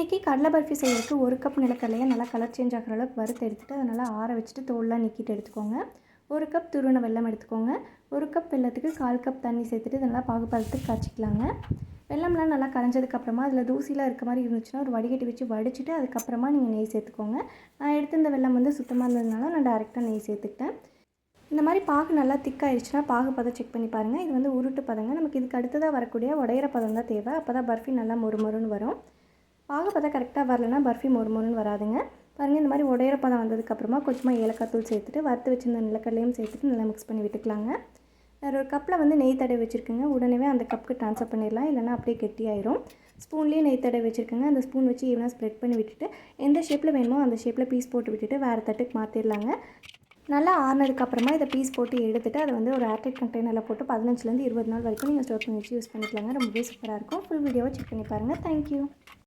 இன்றைக்கி கடலை பர்ஃபி செய்யறதுக்கு 1 கப் நிலக்கடலையை நல்லா கலர் சேஞ்ச் ஆகிற அளவுக்கு வறுத்து எடுத்துகிட்டு அதை நல்லா ஆற வச்சுட்டு தோல்லாம் நீக்கிட்டு எடுத்துக்கோங்க. 1 கப் துருவின வெல்லம் எடுத்துக்கோங்க. 1 கப் வெல்லத்துக்கு 1/4 கப் தண்ணி சேர்த்துட்டு இதை நல்லா பாகுபதத்துக்கு காய்ச்சிக்கலாங்க. வெல்லம்லாம் நல்லா கரைஞ்சதுக்கப்புறமா அதில் தூசிலாம் இருக்க மாதிரி இருந்துச்சுன்னா ஒரு வடிகட்டி வச்சு வடிச்சிட்டு அதுக்கப்புறமா நீங்கள் நெய் சேர்த்துக்கோங்க. நான் எடுத்து இந்த வெல்லம் வந்து சுத்தமாக இருந்ததுனால நான் டேரெக்டாக நெய் சேர்த்துக்கிட்டேன். இந்த மாதிரி பாகு நல்லா திக்காகிடுச்சுன்னா பாகு பதம் செக் பண்ணி பாருங்கள். இது வந்து உருட்டு பதங்க. நமக்கு இதுக்கு அடுத்ததாக வரக்கூடிய உடையிற பதம் தான் தேவை. அப்போ தான் பர்ஃபி நல்லா மொறுமொறுன்னு வரும். பாகு பதம் கரெக்டாக வரலன்னா பர்ஃபி மொறுமொறுன்னு வராதுங்க. பாருங்கள், இந்த மாதிரி உடையிற பதம் வந்ததுக்கப்புறமா கொஞ்சமாக ஏலக்காய் தூள் சேர்த்துட்டு வறுத்து வச்சுருந்த நிலக்கடலையும் சேர்த்துட்டு நல்லா மிக்ஸ் பண்ணி விட்டுக்கலாங்க. வேறு ஒரு கப்பில் வந்து நெய் தடவி வச்சுருக்குங்க. உடனே அந்த கப்புக்கு ட்ரான்ஸ்ஃபர் பண்ணிடலாம், இல்லைனா அப்படியே கெட்டியாயிரும். ஸ்பூன்லேயே நெய் தடவி வச்சுருக்குங்க. அந்த ஸ்பூன் வச்சு ஈவனாக ஸ்ப்ரெட் பண்ணி விட்டுட்டு எந்த ஷேப்பில் வேணுமோ அந்த ஷேப்பில் பீஸ் போட்டு விட்டுட்டு வேறு தட்டுக்கு மாற்றிடலாங்க. நல்லா ஆறுனதுக்கப்புறமா இதை பீஸ் போட்டு எடுத்துகிட்டு அதை வந்து ஒரு ஏர்டைட் கண்டெய்னரில் போட்டு 15லேருந்து 20 நாள் வரைக்கும் நீங்கள் ஸ்டோர் பண்ணி வச்சு யூஸ் பண்ணிக்கலாங்க. ரொம்பவே சூப்பராக இருக்கும். ஃபுல் வீடியோவை செக் பண்ணி பாருங்கள். தேங்க்யூ.